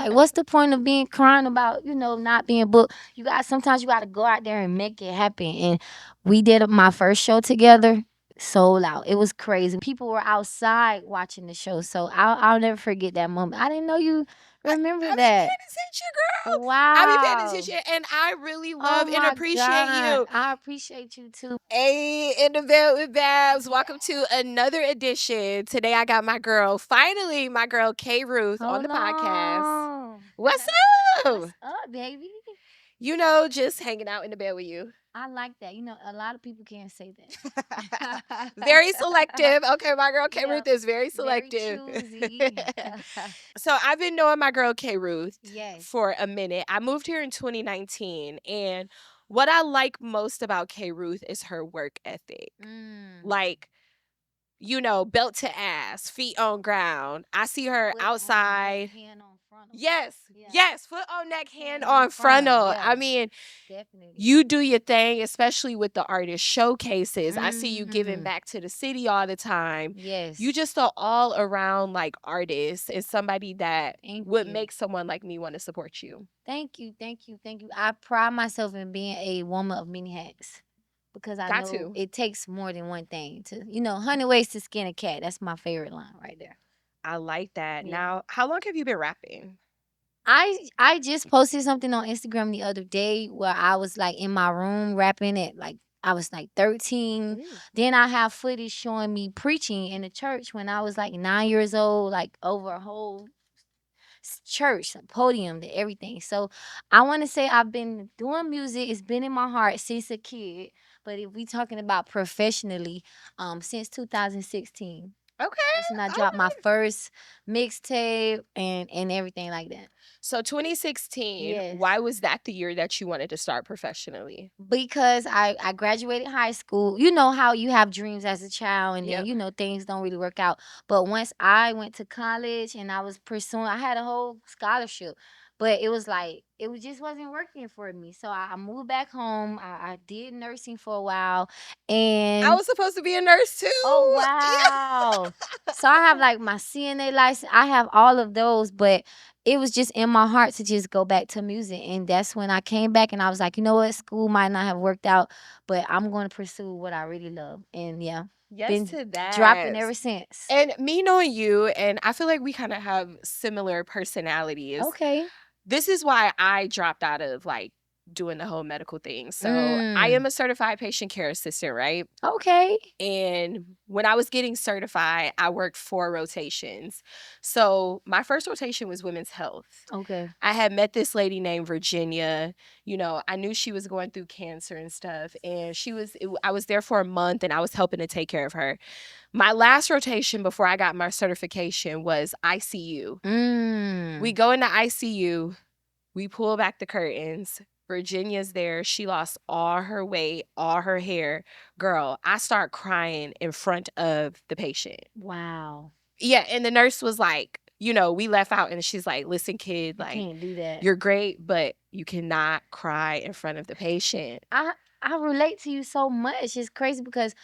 Like, what's the point of being crying about, not being booked? Sometimes you got to go out there and make it happen. And we did my first show together, sold out. It was crazy. People were outside watching the show. So I'll never forget that moment. I didn't know you remember I be that. paying attention, girl. Wow. I be paying attention, and I really love Oh and my appreciate God. you. I appreciate you too. Hey, in the bed with Babs. Welcome to another edition. Today I got my girl, finally, my girl Ruth on the podcast. What's up? What's up, baby? Just hanging out in the bed with you. I like that. A lot of people can't say that. Very selective. Okay, my girl Yeah, Ruth is very very selective. choosy. So I've been knowing my girl Ruth Yes. for a minute. I moved here in 2019, and what I like most about Ruth is her work ethic. Like, belt to ass, feet on ground. I see her Foot on outside. neck, hand on frontal. Yes, Yeah. yes, foot on neck, hand Hand on on frontal. frontal, yeah. I mean, Definitely. you do your thing, especially with the artist showcases. I see you giving Mhm. back to the city all the time. Yes. You just are all around like artist and somebody that Thank would you. make someone like me want to support you. Thank you. Thank you. Thank you. I pride myself in being a woman of many hats because I Got know to. it takes more than one thing to, 100 ways to skin a cat. That's my favorite line right there. I like that. Yeah. Now, how long have you been rapping? I just posted something on Instagram the other day where I was like in my room rapping it like I was like 13. Then I have footage showing me preaching in the church when I was like 9 years old, like over a whole church, a podium, and everything. So I want to say I've been doing music. It's been in my heart since a kid. But if we talking about professionally, since 2016. Okay. That's when I dropped my first mixtape and everything like that. So 2016, Yes. why was that the year that you wanted to start professionally? Because I graduated high school. You know how you have dreams as a child and Yep. then, things don't really work out. But once I went to college and I was pursuing, I had a whole scholarship. But it was like, just wasn't working for me. So I moved back home. I did nursing for a while. I And was supposed to be a nurse too. oh, Yeah. wow. So I have like my CNA license. I have all of those, but it was just in my heart to just go back to music. And that's when I came back and I was like, you know what? School might not have worked out, but I'm going to pursue what I really love. And yeah, Yes been to that. dropping ever since. And me knowing you, and I feel like we kind of have similar personalities. Okay. This is why I dropped out of like doing the whole medical thing. So I am a certified patient care assistant, right? Okay. And when I was getting certified, I worked 4 rotations. So my first rotation was women's health. Okay. I had met this lady named Virginia. I knew she was going through cancer and stuff. And I was there for a month and I was helping to take care of her. My last rotation before I got my certification was ICU. We go into ICU. We pull back the curtains. Virginia's there. She lost all her weight, all her hair. Girl, I start crying in front of the patient. Wow. Yeah, and the nurse was like, we left out and she's like, listen, kid, like, Can't do that. you're great, but you cannot cry in front of the patient. I relate to you so much. It's crazy because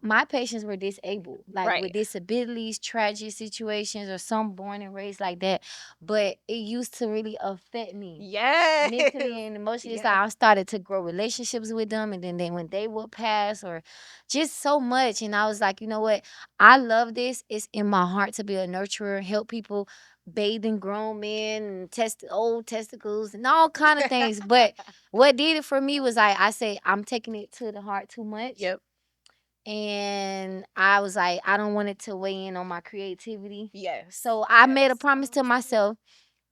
my patients were disabled, like with disabilities, tragic situations, or some born and raised like that. But it used to really affect me. Yes. Mentally and emotionally. It's like I started to grow relationships with them. And then when they would pass or just so much. And I was like, you know what? I love this. It's in my heart to be a nurturer, help people bathing grown men and test old testicles and all kind of things. But what did it for me was I say I'm taking it to the heart too much. Yep. And I was like, I don't want it to weigh in on my creativity. Yes. So I made a promise to myself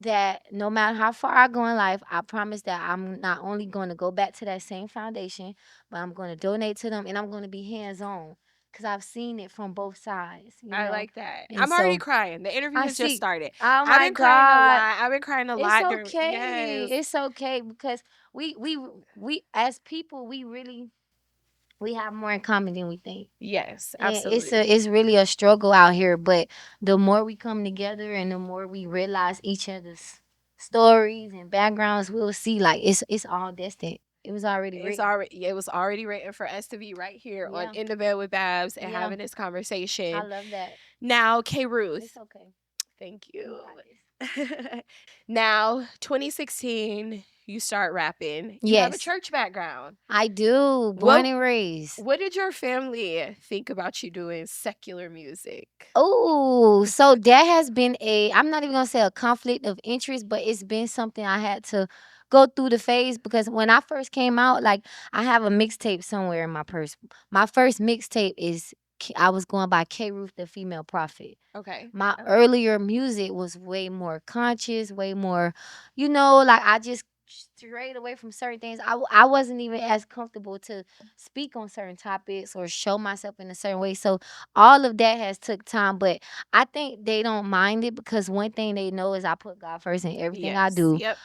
that no matter how far I go in life, I promise that I'm not only going to go back to that same foundation, but I'm going to donate to them and I'm going to be hands-on because I've seen it from both sides. I like that. And I'm already so crying. The interview I has just see. started. Oh I've my been crying a God. lot. I've been crying a It's lot. okay. Yes. It's okay because we as people, we have more in common than we think. Yes, And absolutely. it's really a struggle out here, but the more we come together and the more we realize each other's stories and backgrounds, we'll see like it's all destined. It was already written. It was already written for us to be right here Yeah. on In the Bed with Babs and Yeah. having this conversation. I love that. Now, Ruth. It's okay. Thank you. Now, 2016, you start rapping. You have a Yes, church background. I do. Born What and raised. what did your family think about you doing secular music? Oh, so that has been I'm not even gonna say a conflict of interest, but it's been something I had to go through the phase because when I first came out, like I have a mixtape somewhere in my purse. My first mixtape is I was going by Ruth the Female Prophet. Okay. My earlier music was way more conscious, way more, like I just strayed away from certain things. I wasn't even as comfortable to speak on certain topics or show myself in a certain way. So all of that has took time, but I think they don't mind it because one thing they know is I put God first in everything I Yes. do. Yep.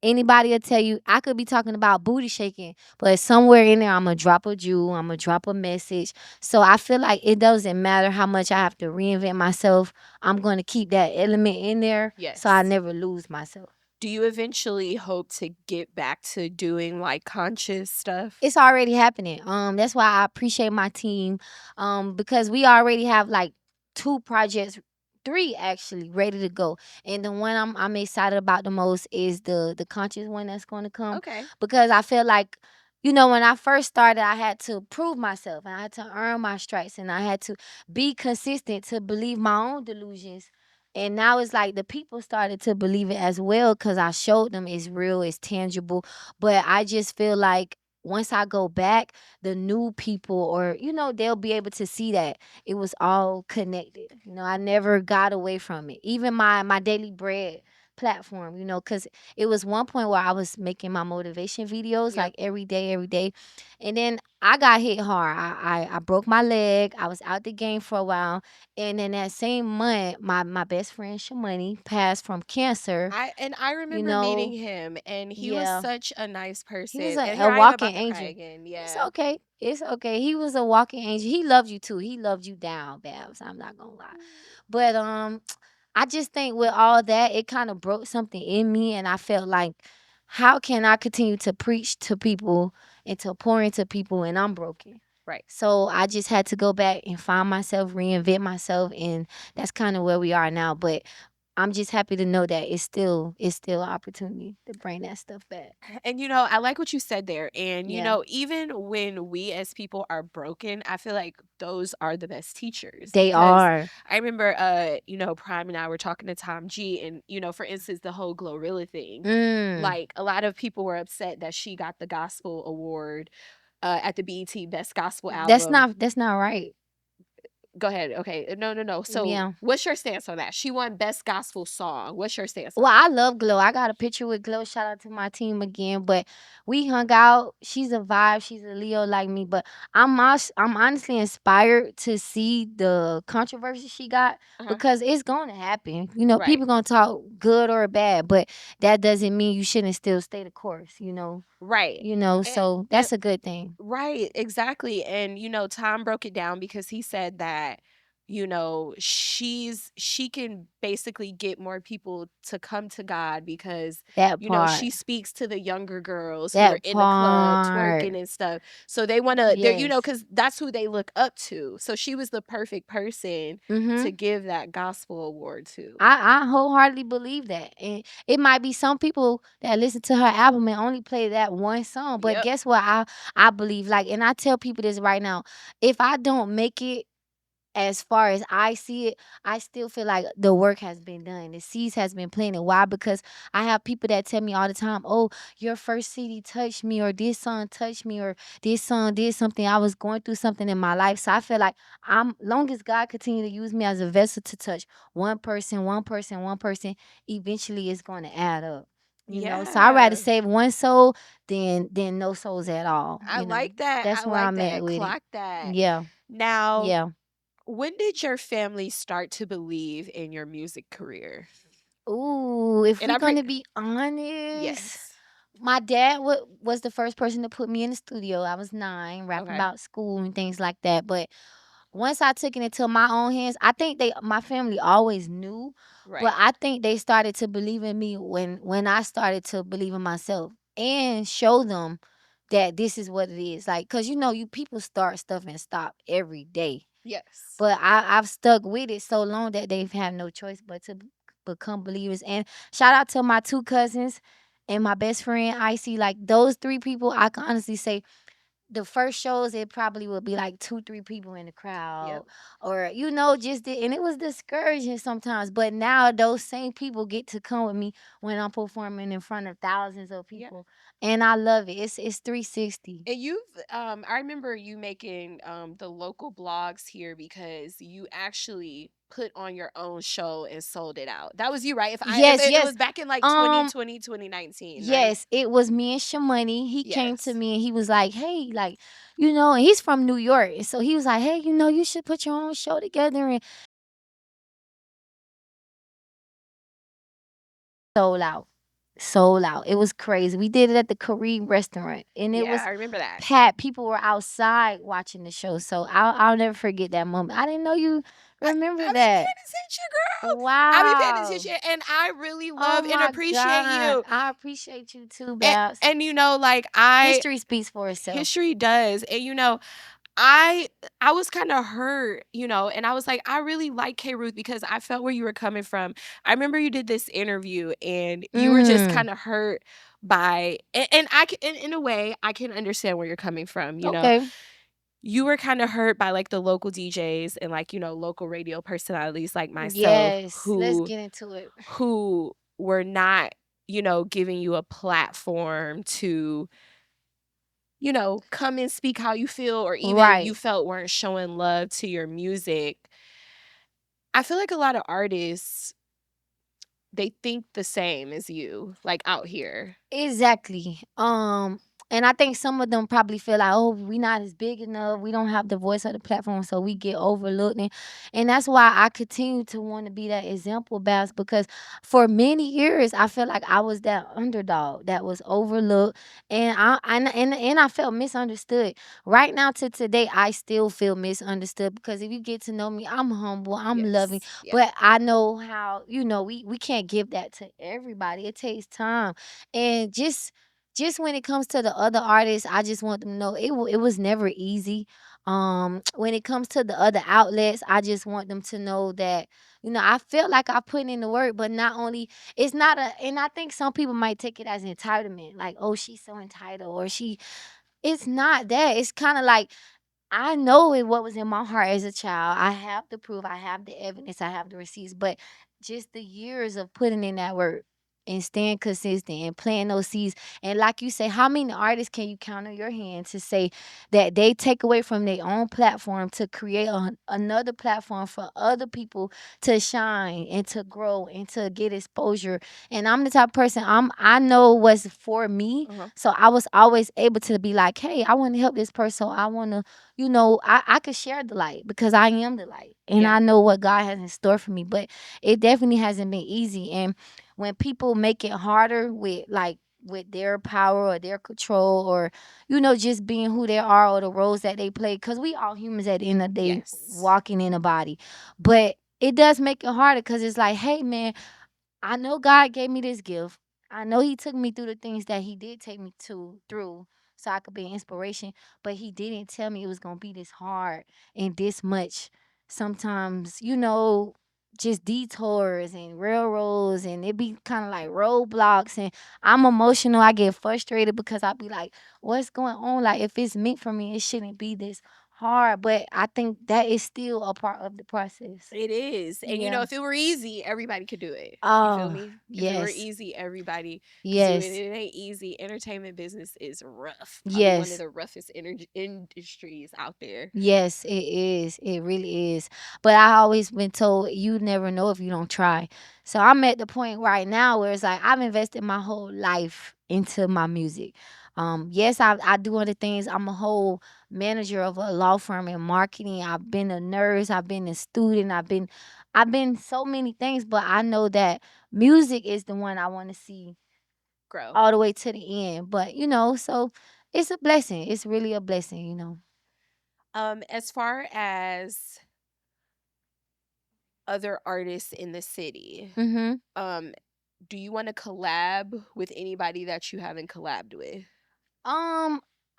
Anybody will tell you I could be talking about booty shaking, but somewhere in there I'm gonna drop a jewel, I'm gonna drop a message. So I feel like it doesn't matter how much I have to reinvent myself. I'm gonna keep that element in there so I Yes. never lose myself. Do you eventually hope to get back to doing like conscious stuff? It's already happening. That's why I appreciate my team. Because we already have like 2 projects, 3 actually ready to go. And the one I'm excited about the most is the conscious one that's gonna come. Okay. Because I feel like, when I first started, I had to prove myself and I had to earn my stripes and I had to be consistent to believe my own delusions. And now it's like the people started to believe it as well because I showed them it's real, it's tangible. But I just feel like once I go back, the new people or they'll be able to see that it was all connected. I never got away from it. Even my daily bread platform, because it was one point where I was making my motivation videos Yep. like every day. And then I got hit hard. I broke my leg. I was out the game for a while. And then that same month, my best friend Shamani passed from cancer. I You remember meeting know, him, and he was yeah. such a nice He was person. a, And here a I am walking about to cry angel. again. It's Yeah. okay. It's okay. He was a walking angel. He loved you too. He loved you down, Babs. I'm not gonna lie. But I just think with all that, it kind of broke something in me, and I felt like, how can I continue to preach to people and to pour into people, and I'm broken. Right. So I just had to go back and find myself, reinvent myself, and that's kind of where we are now. But I'm just happy to know that it's still an opportunity to bring that stuff back. And I like what you said there. And Yeah, even when we as people are broken, I feel like those are the best teachers they because are. I remember Prime and I were talking to Tom G, and for instance the whole Glorilla thing. Mm. Like a lot of people were upset that she got the gospel award at the BET Best Gospel That's Album. not right. Go ahead. Okay. No, no, no. So, Yeah. what's your stance on that? She won Best Gospel Song. What's your stance on Well, that? I love Glow. I got a picture with Glow. Shout out to my team again. But we hung out. She's a vibe. She's a Leo like me. But I'm honestly inspired to see the controversy she got Uh-huh. because it's going to happen. Right. People going to talk good or bad, but that doesn't mean you shouldn't still stay the course. Right. And, So and that's a good thing. right, exactly. And Tom broke it down because he said that she can basically get more people to come to God because That part. she speaks to the younger girls who are That in the club part. twerking and stuff. So they want to they Yes. cuz that's who they look up to. So she was the perfect person to Mhm. give that gospel award to. I wholeheartedly believe that. And it might be some people that listen to her album and only play that one song. But Yep. guess what? I believe like, and I tell people this right now. If I don't make it as far as I see it, I still feel like the work has been done. The seeds has been planted. Why? Because I have people that tell me all the time, "Oh, your first CD touched me, or this song touched me, or this song did something. I was going through something in my life." So I feel like long as God continue to use me as a vessel to touch one person, eventually it's going to add up. So I'd rather Yeah. save one soul than no souls at all. I like that. I That's where like I'm at that. with it. Clock that. Yeah, Now, yeah. when did your family start to believe in your music career? Ooh, if And we I pre gonna be honest, yes. my dad was the first person to put me in the studio. I was 9, rapping Okay. about school and things like that. But once I took it into my own hands, I think my family always knew, but Right. I think they started to believe in me when I started to believe in myself and show them that this is what it is. Like, cause you people start stuff and stop every day. Yes. But I've stuck with it so long that they've had no choice but to become believers. And shout out to my 2 cousins and my best friend Icy. Like those 3 people, I can honestly say the first shows it probably would be like 2, 3 people in the crowd, Yep. or just and it was discouraging sometimes. But now those same people get to come with me when I'm performing in front of thousands of Yeah. people, and I love it. It's 360. And you've, I remember you making the local blogs here because you actually put on your own show and sold it out. That was you, right? If Yes, it yes. was back in like Um, 2020, 2019, right? yes, it was me and Shamani. He came to Yes. me and he was like, "Hey, like, and he's from New York, and so he was like, "Hey, you should put your own show together." And sold out. Sold out. It was crazy. We did it at the Korean restaurant, and it Yeah, was I remember that. packed. People were outside watching the show. So I'll never forget that moment. I didn't know you remember I be that. paying attention, girl. I be paying Wow. attention, and I really Oh love and my appreciate God. you. I appreciate you too, And, Babs. and you know, like I History speaks for itself. history does, and I was kind of hurt, and I was like, I really like K Ruth because I felt where you were coming from. I remember you did this interview and you were just Mm. kind of hurt by, and I can, in a way, I can understand where you're coming from. Okay. You were kind of hurt by like the local DJs and like, local radio personalities like myself Yes. Let's who get into it. who were not, giving you a platform to come and speak how you feel, or even you Right. felt weren't showing love to your music. I feel like a lot of artists, they think the same as you, like out here. Exactly. And I think some of them probably feel like, oh, we not as big enough. We don't have the voice of the platform, so we get overlooked. And that's why I continue to want to be that example, Babs, because for many years I felt like I was that underdog that was overlooked, and I felt misunderstood. Right now to today, I still feel misunderstood because if you get to know me, I'm humble, I'm loving, Yes. Yeah. but I know how we can't give that to everybody. It takes time, and just when it comes to the other artists, I just want them to know it was never easy. When it comes to the other outlets, I just want them to know that I feel like I put in the work, but not only it's not a, and I think some people might take it as entitlement, like, oh, she's so entitled, or she. It's not that. It's kind of like I know what was in my heart as a child. I have the proof, I have the evidence, I have the receipts, but just the years of putting in that work and staying consistent and planting those seeds. And like you say, how many artists can you count on your hand to say that they take away from their own platform to create another platform for other people to shine and to grow and to get exposure? And I'm the type of person, I know what's for me. Uh-huh. So I was always able to be like, hey, I want to help this person. So I want to I could share the light because I am the light and Yeah. I know what God has in store for me. But it definitely hasn't been easy. And when people make it harder with their power or their control, or just being who they are, or the roles that they play, because we all humans at the end of the day Yes. walking in a body. But it does make it harder because it's like, hey man, I know God gave me this gift. I know He took me through the things that He did take me through so I could be an inspiration. But He didn't tell me it was gonna be this hard and this much. Sometimes, just detours and railroads, and it be kind of like roadblocks. And I'm emotional. I get frustrated because I be like, what's going on? Like, if it's meant for me, it shouldn't be this hard. But I think that is still a part of the process. It is. And Yeah. if it were easy, everybody could do it. You feel Oh, me? If it were yes. easy, everybody could do it. Yes. It ain't easy. Entertainment business is rough. Probably one of Yes. the roughest industries out there. Yes, it is. It really is. But I always been told you never know if you don't try. So I'm at the point right now where it's like I've invested my whole life into my music. Yes, I do other things. I'm a whole manager of a law firm in marketing. I've been a nurse. I've been a student. I've been so many things. But I know that music is the one I want to see Grow. all the way to the end. But so it's a blessing. It's really a blessing. As far as other artists in the city, Mm-hmm. um, do you want to collab with anybody that you haven't collabed with?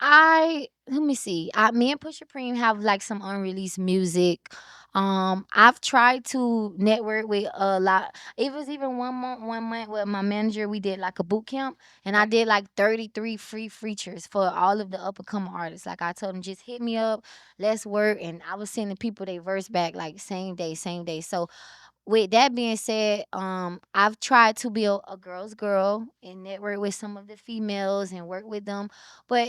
I let me see. Me and Pusha Preem have like some unreleased music. I've tried to network with a lot. It was even one month with my manager. We did like a boot camp, and I Okay. did like 33 free features for all of the up and coming artists. Like I told them, just hit me up, let's work. And I was sending people their verse back like same day, same day. So with that being said, I've tried to be a girl's girl and network with some of the females and work with them, but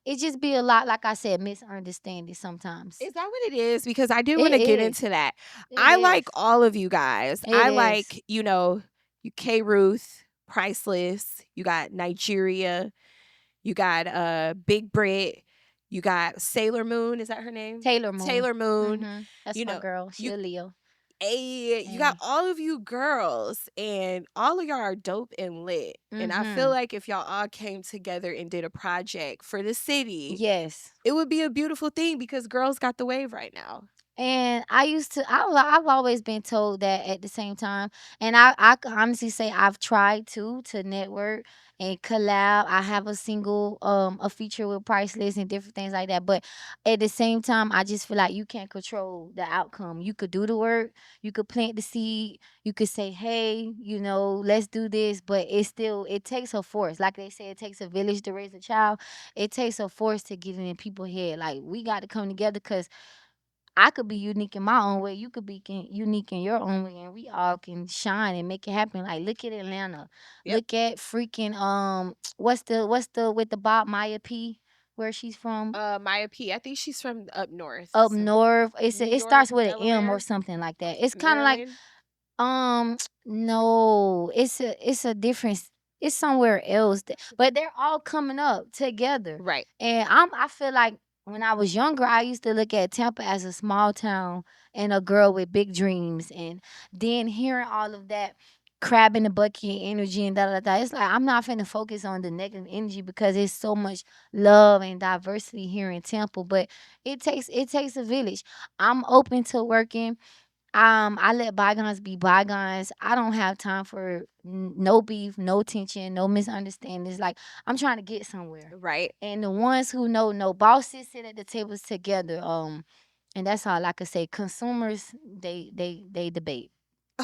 it just be a lot. Like I said, misunderstanding sometimes. Is that what it is? Because I do want It to get is. into that. It I is. like all of you guys. It I is. like, you K Ruth, Priceless, you got Nigeria, you got Big Brit, you got Sailor Moon, is that her name? Taylor Moon. Taylor Moon. That's You my know, girl. She you a Leo. you got And all of you girls, and all of y'all are dope and lit. And I feel mm-hmm. like if y'all all came together and did a project for the city, Yes. it would be a beautiful thing because girls got the wave right now. And I used to, I've always been told that at the same time. And I can honestly say I've tried to network and collab. I have a single, a feature with Priceless and different things like that. But at the same time, I just feel like you can't control the outcome. You could do the work, you could plant the seed, you could say, hey, let's do this. But it takes a force. Like they say, it takes a village to raise a child. It takes a force to get it in people's head. Like we got to come together because I could be unique in my own way. You could be unique in your own way, and we all can shine and make it happen. Like look at Atlanta, Yep. look at freaking what's the with the Bob Maya P, where she's from Maya P. I think she's from up north. up So north. New It York, starts with an M or Delaware, something like that. It's kind of like Maryland. no, it's a difference. It's somewhere else, but they're all coming up together. Right. And I feel like when I was younger, I used to look at Tampa as a small town and a girl with big dreams. And then hearing all of that crab in the bucket energy and da da da, it's like I'm not finna focus on the negative energy because there's so much love and diversity here in Tampa. But it takes a village. I'm open to working. I let bygones be bygones. I don't have time for no beef, no tension, no misunderstandings. Like I'm trying to get somewhere. Right. And the ones who know no bosses sit at the tables together. And that's all I could say. Consumers, they debate.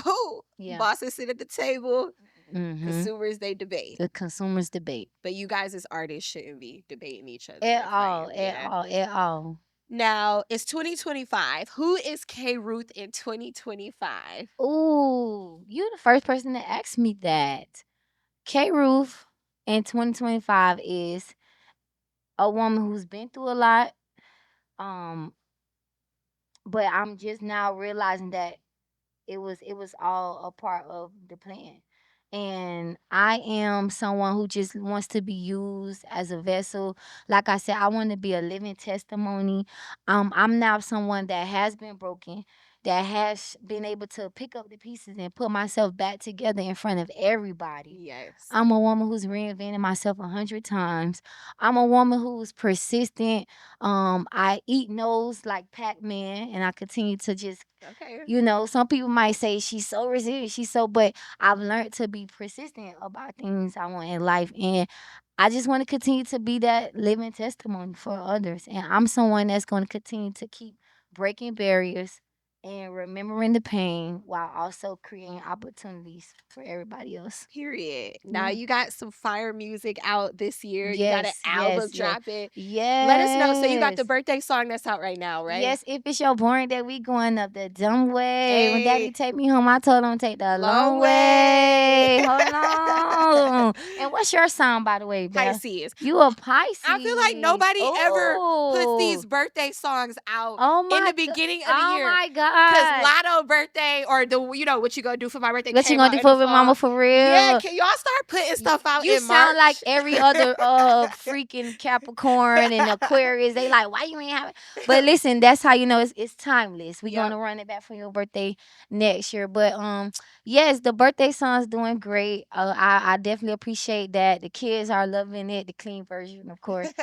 Oh, Yeah. bosses sit at the table, Mm-hmm. consumers they debate. The consumers debate. But you guys as artists shouldn't be debating each other At in all, frame. at Yeah. all, at all. Now it's 2025. Who is K Ruth in 2025? Ooh, you the first person to ask me that. K Ruth in 2025 is a woman who's been through a lot. Um, but I'm just now realizing that it was all a part of the plan. And I am someone who just wants to be used as a vessel. Like I said, I want to be a living testimony. I'm now someone that has been broken, that has been able to pick up the pieces and put myself back together in front of everybody. Yes. I'm a woman who's reinvented myself 100 times. I'm a woman who's persistent. I eat no's like Pac-Man, and I continue to just Okay. some people might say she's so resilient, but I've learned to be persistent about things I want in life. And I just want to continue to be that living testimony for others. And I'm someone that's going to continue to keep breaking barriers and remembering the pain while also creating opportunities for everybody else. Period. Now Yeah. you got some fire music out this year. You got an Yes, album yes, yes. dropping. Let us know. So you got the Yes. birthday song that's out right now, right? Yes, if it's your born day, we going up the dumb way. When daddy Hey, take me home, I told him take the long long way. way. Hold on. And what's your sign, by the way, Beth? Pisces. You a Pisces. I feel like nobody ever puts these Oh. birthday songs out Oh in my the beginning of the Oh year. my Cause God. Lotto birthday or what you gonna do for my birthday What you came gonna out do in the for with fall. mama for real? Yeah, can y'all start putting stuff out You in sound like March? every other freaking Capricorn and Aquarius. They like, why you ain't having? But listen, that's how you know it's timeless. We Yep. gonna run it back for your birthday next year. But yes, the birthday song's doing great. I definitely appreciate that. The kids are loving it, the clean version, of course.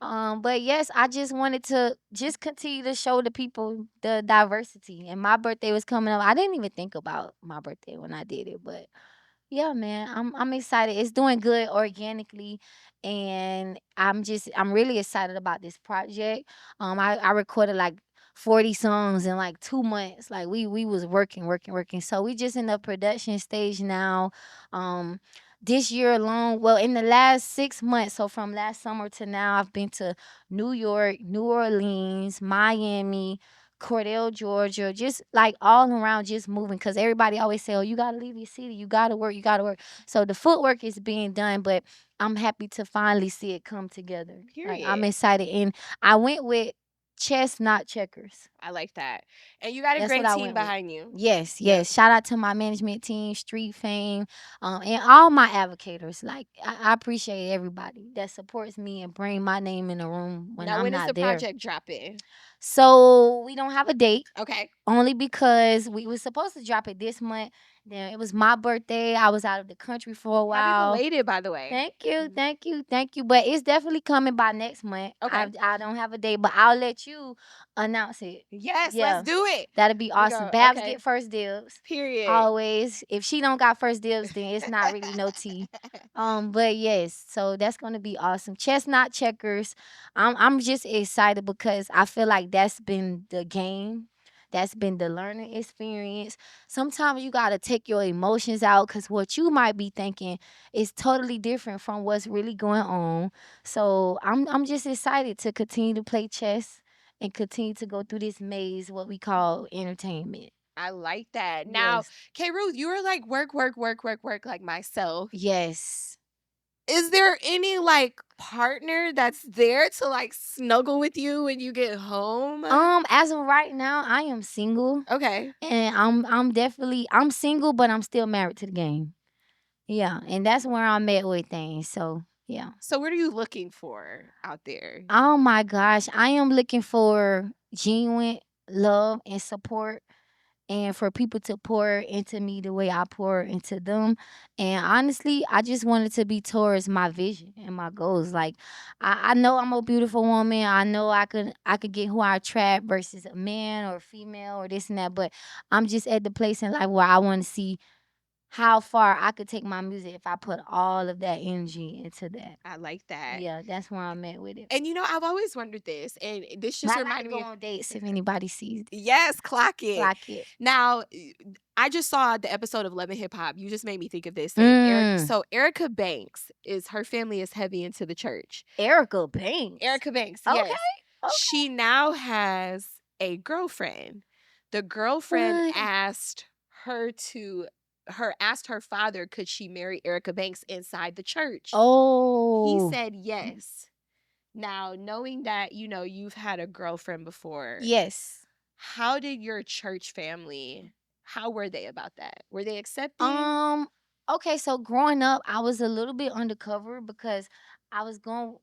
But yes, I just wanted to just continue to show the people the diversity. And my birthday was coming up. I didn't even think about my birthday when I did it, but yeah, man, I'm excited. It's doing good organically, and I'm really excited about this project. I recorded like 40 songs in like 2 months. Like we was working. So we just in the production stage now. Um this year alone, well, in the last 6 months, so from last summer to now, I've been to New York, New Orleans, Miami, Cordell, Georgia, just like all around, just moving. Cause everybody always say, "Oh, you gotta leave your city. You gotta work. You gotta work." So the footwork is being done, but I'm happy to finally see it come together. Like I'm Period. excited, and I went with chess, not checkers. I like that. And you got a That's what great I team went with. behind you. Yes, Yep. yes. Shout out to my management team, Street Fame, and all my advocators. Like I appreciate everybody that supports me and bring my name in the room when Now, I'm when is not the there. project dropping? So we don't have a date. Okay. Only because we was supposed to drop it this month. Then it was my birthday. I was out of the country for a Happy while. belated, by the way. Thank you. But it's definitely coming by next month. Okay. I don't have a date, but I'll let you announce it. Yes, let's Yeah, do it. that'd be We awesome. go, Babs okay. get first dibs. Period. Always. If she don't got first dibs, then it's not really no tea. But yes, so that's gonna be awesome. Chestnut checkers. I'm just excited because I feel like that's been the game. That's been the learning experience. Sometimes you gotta take your emotions out because what you might be thinking is totally different from what's really going on. So I'm just excited to continue to play chess and continue to go through this maze, what we call entertainment. I like that. Now, Yes. K Ruth, you are like work like myself. Yes. Is there any like partner that's there to like snuggle with you when you get home? As of right now, I am single, Okay. and I'm definitely I'm single, but I'm still married to the game. Yeah, and that's where I'm at with things. So yeah. So what are you looking for out there? Oh my gosh, I am looking for genuine love and support, and for people to pour into me the way I pour into them. And honestly, I just wanted to be towards my vision and my goals. Like I know I'm a beautiful woman. I know I could get who I attract versus a man or a female or this and that. But I'm just at the place in life where I want to see how far I could take my music if I put all of that energy into that. I like that. Yeah, that's where I'm at with it. And you know, I've always wondered this, and this But just I like to reminded go me. on dates if anybody sees it. Yes, clock it. Clock it. Now, I just saw the episode of Love and Hip Hop. You just made me think of this. And Mm. Erica Banks is her family is heavy into the church. Erica Banks. Erica Banks, Okay. yes. Okay. She now has a girlfriend. The girlfriend What? asked her father, could she marry Erica Banks inside the church? He Oh. said yes. Now, knowing that, you know, you've had a girlfriend before, Yes. how did your church family, how were they about that? Were they accepting? Okay, so growing up, I was a little bit undercover because I was going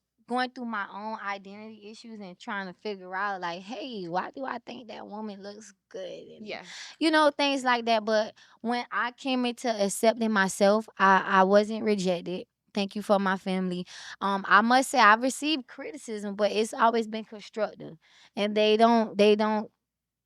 through my own identity issues and trying to figure out like, hey, why do I think that woman looks good? And Yeah. things like that. But when I came into accepting myself, I wasn't rejected. Thank you for my family. I must say I've received criticism, but it's always been constructive. And they don't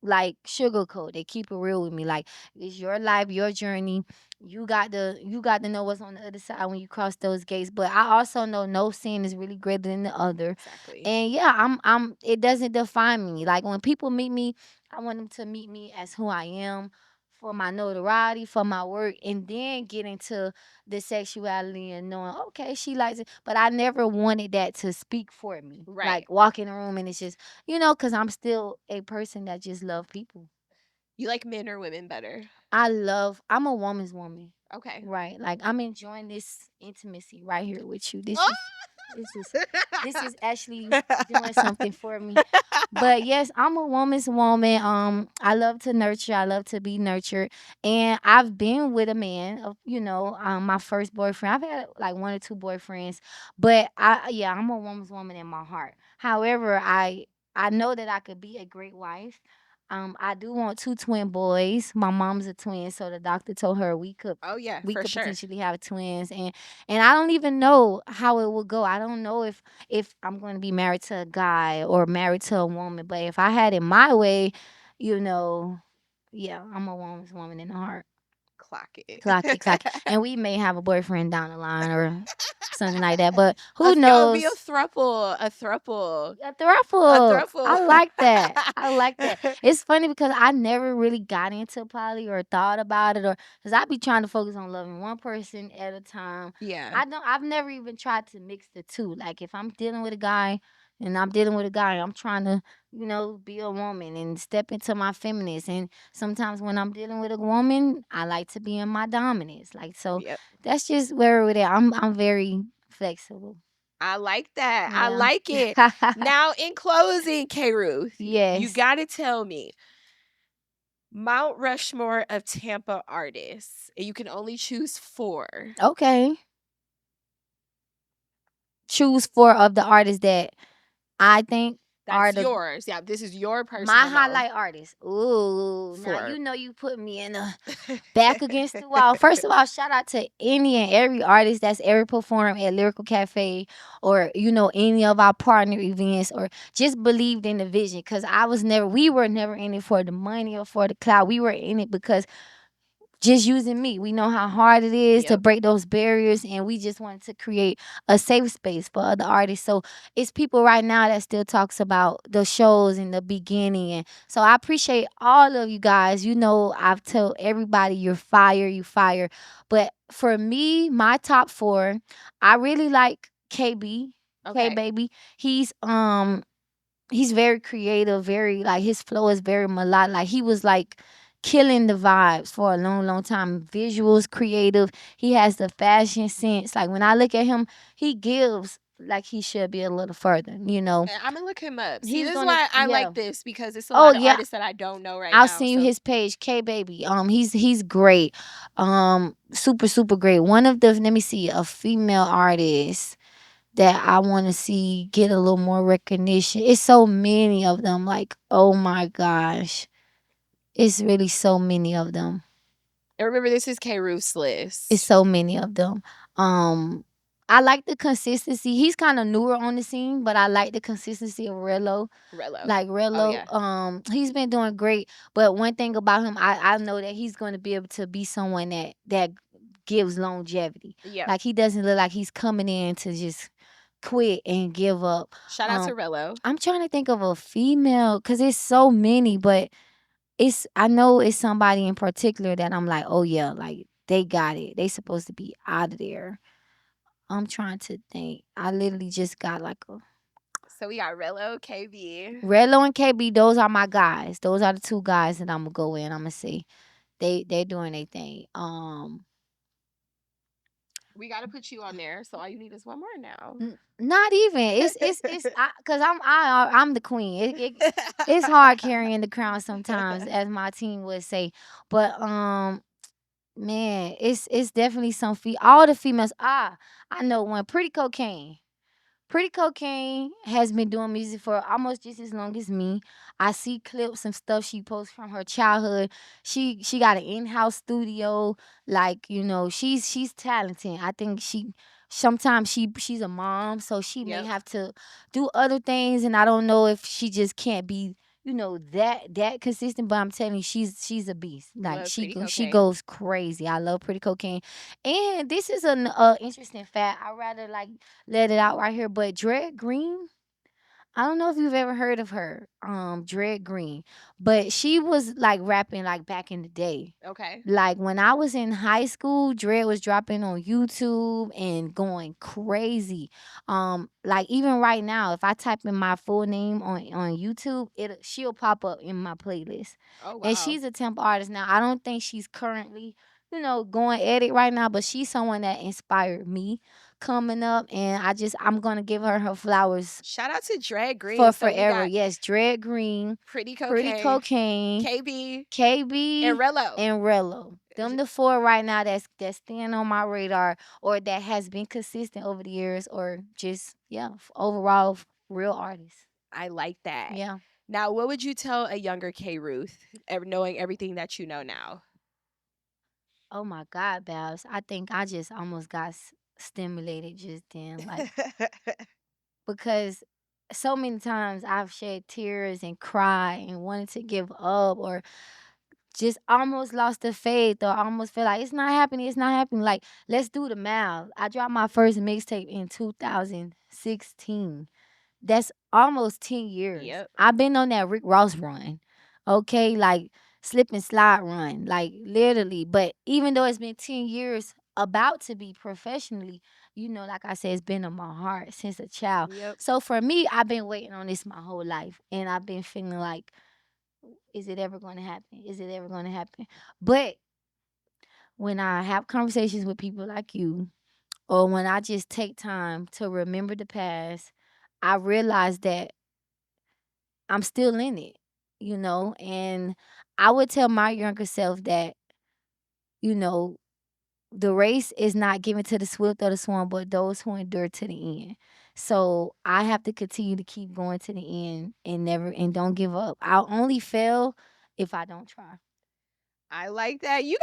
like sugarcoat. They keep it real with me. Like it's your life, your journey. You got to know what's on the other side when you cross those gates. But I also know no sin is really greater than the other. Exactly. And yeah, I'm it doesn't define me. Like when people meet me, I want them to meet me as who I am for my notoriety, for my work, and then get into the sexuality and knowing, okay, she likes it. But I never wanted that to speak for me. Right. Like walk in a room and it's just, because I'm still a person that just love people. You like men or women better? I'm a woman's woman. Okay. Right. Like I'm enjoying this intimacy right here with you. This Oh! is actually doing something for me. But yes, I'm a woman's woman. I love to nurture. I love to be nurtured. And I've been with a man of, my first boyfriend. I've had like one or two boyfriends. But I'm a woman's woman in my heart. However, I know that I could be a great wife. I do want two twin boys. My mom's a twin, so the doctor told her we could Oh yeah, we for could sure. potentially have twins, and I don't even know how it will go. I don't know if I'm going to be married to a guy or married to a woman, but if I had it my way, you know, yeah, I'm a woman's woman in the heart. clock it. Clock it, clock it. And we may have a boyfriend down the line or something like that. But who Y'all be a knows? thruple, a thruple, A a throuple. thruple. I like that. I like that. It's funny because I never really got into poly or thought about it, or because I be trying to focus on loving one person at a time. Yeah. I've never even tried to mix the two. Like if I'm dealing with a guy and I'm dealing with a guy, I'm trying to, be a woman and step into my feminist. And sometimes when I'm dealing with a woman, I like to be in my dominance. Like so Yep. that's just where we're at. I'm very flexible. I like that. I Yeah. like it. Now, in closing, K Ruth, you Yes. got to tell me Mount Rushmore of Tampa artists, and you can only choose 4. Okay. Choose 4 of the artists that I think are That's the yours. Yeah, this is your my personal highlight artists. Ooh, now 4. you know you put me in the back against the wall. First of all, shout out to any and every artist that's ever performed at Lyrical Cafe or any of our partner events or just believed in the vision. Cause we were never in it for the money or for the clout. We were in it because just using me. We know how hard it is to Yep. break those barriers, and we just wanted to create a safe space for other artists. So it's people right now that still talks about the shows in the beginning, and so I appreciate all of you guys. I've told everybody you're fire, you fire. But for me, my top 4, I really like KB, K Okay. Baby. He's very creative, very like his flow is very melodic. Like he was like killing the vibes for a long, long time. Visuals, creative. He has the fashion sense. Like when I look at him, he gives like he should be a little further. I'm gonna look him up. See, He's this is gonna why I yeah. like this because it's a Oh lot of yeah. artists that I don't know right I'll now. send you So his page, K Baby. He's great. Super, super great. One of the let me see, a female artist that I want to see get a little more recognition. It's so many of them. Like, oh my gosh. It's really so many of them. and remember, this is K Ruth's It's list. so many of them. Um, I like the consistency. He's kind of newer on the scene, but I like the consistency of Rello. Rello. Like Oh Rello, yeah. he's been doing great. But one thing about him, I know that he's going to be able to be someone that gives longevity. Yep. Like he doesn't look like he's coming in to just quit and give up. Shout out to Rello. I'm trying to think of a female because it's so many, but I know it's somebody in particular that I'm like, oh yeah, like they got it. They supposed to be out of there. I'm trying to think. I literally just got like a So we got Rello, KB. Redlo and KB. Those are my guys. Those are the 2 guys that I'm gonna go in. I'm gonna see they're doing their thing. We got to put you on there. So all you need is one more now. Not even. It's because I'm the queen. It's hard carrying the crown sometimes, as my team would say. But man, it's definitely all the females. I know one. Pretty Cocaine. Pretty Cocaine has been doing music for almost just as long as me. I see clips and stuff she posts from her childhood. She got an in-house studio. Like, she's talented. I think sometimes she's a mom, so she may Yep. have to do other things, and I don't know if she just can't be that consistent, but I'm telling you, she's a beast. Like Love Pretty she Cocaine. goes crazy. I love Pretty Cocaine, and this is an interesting fact. I rather like let it out right here. But Dred Green, I don't know if you've ever heard of her, Dred Green, but she was like rapping like back in the day. Okay. Like when I was in high school, Dred was dropping on YouTube and going crazy. Like even right now, if I type in my full name on YouTube, she'll pop up in my playlist. Oh And wow. she's a temp artist now. I don't think she's currently, going at it right now, but she's someone that inspired me coming up, and I'm gonna give her flowers Shout out to Drag for Green. So we forever. got Yes, Dred Green, Pretty Pretty Cocaine, Cocaine, KB, and KB, Rello. and Rello. Them the 4 right now that's staying on my radar, or that has been consistent over the years, or just overall real artists. I like that. Yeah. Now, what would you tell a younger K Ruth, knowing everything that you know now? Oh my God, Babs. I think I just almost got stimulated just then, like because so many times I've shed tears and cried and wanted to give up or just almost lost the faith or almost feel like it's not happening, it's not happening. Like, let's do the math. I dropped my first mixtape in 2016. That's almost 10 years. Yep. I've been on that Rick Ross run. Okay, like slip and slide run, like literally. But even though it's been 10 years about to be professionally, like I said, it's been on my heart since a child. Yep. So for me, I've been waiting on this my whole life. And I've been feeling like, is it ever going to happen? Is it ever going to happen? But when I have conversations with people like you, or when I just take time to remember the past, I realize that I'm still in it. And I would tell my younger self that, you know, the race is not given to the swift or the sworn, but those who endure to the end. So I have to continue to keep going to the end and don't give up. I'll only fail if I don't try. I like that. You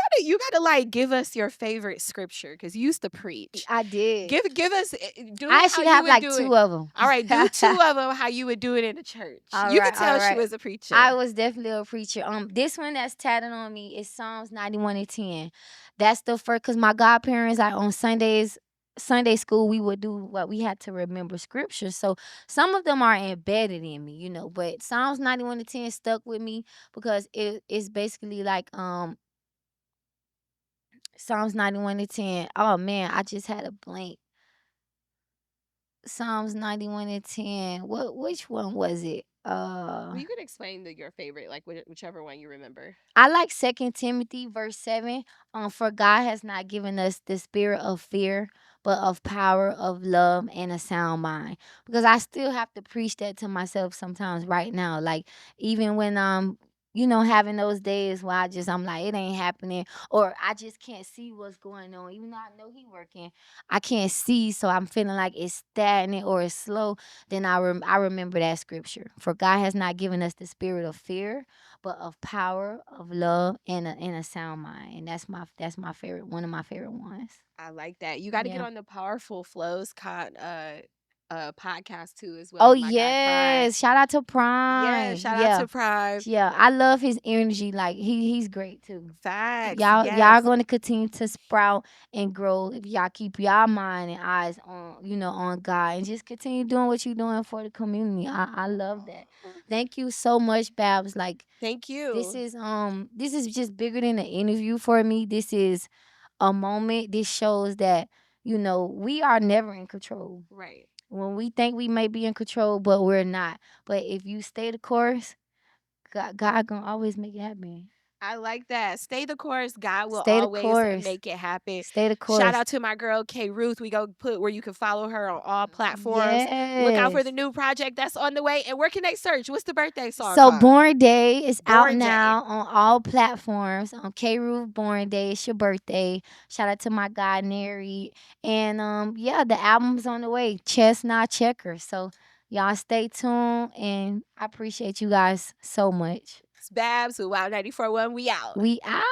gotta like give us your favorite scripture because you used to preach. I did. Give us do I it how actually you have would like do two it. of them. All right, do two of them how you would do it in the church. All You could right, tell all she right. was a preacher. I was definitely a preacher. This one that's tatted on me is Psalms 91:10. That's the first, cause my godparents, like on Sundays, Sunday school, we would do what we had to remember scripture. So some of them are embedded in me. But Psalms 91:10 stuck with me because it's basically like Psalms 91:10. Oh man, I just had a blank. Psalms 91:10. Which one was it? Well, you could explain your favorite, like whichever one you remember. I like 2 Timothy verse 7. For God has not given us the spirit of fear, but of power, of love, and a sound mind. Because I still have to preach that to myself sometimes right now. Like even when I'm having those days where I'm like, it ain't happening, or I just can't see what's going on. Even though I know he working, I can't see, so I'm feeling like it's stagnant or it's slow. Then I remember that scripture. For God has not given us the spirit of fear, but of power, of love, and a sound mind. And that's my favorite, one of my favorite ones. I like that. You got to get Yeah. on the Powerful Flows podcast too as well Oh with my guy Prime. yes. Shout out to Yeah, Prime. shout out Yeah. to Prime. Yeah. I love his energy. Like he's great too. Facts. Y'all Yes. gonna continue to sprout and grow if y'all keep y'all mind and eyes on God and just continue doing what you're doing for the community. I love that. Thank you so much, Babs. Like Thank this you. is just bigger than an interview for me. This is a moment. This shows that we are never in control. Right. When we think we may be in control, but we're not. But if you stay the course, God gonna always make it happen. I like that. Stay the course. God will Stay the always course. make it happen. Stay the Shout course. out to my girl K Ruth. We go put where you can follow her on all platforms. Look out for Yes. the new project that's on the way. And where can they search? What's the birthday song So called? Born Day is out Born Day. now on all platforms. On K Roof Born Day, it's your birthday. Shout out to my guy Neri. And yeah, the album's on the way. Chestnut Checker. So y'all stay tuned and I appreciate you guys so much. It's Babs with Wild 94.1. We out. We out.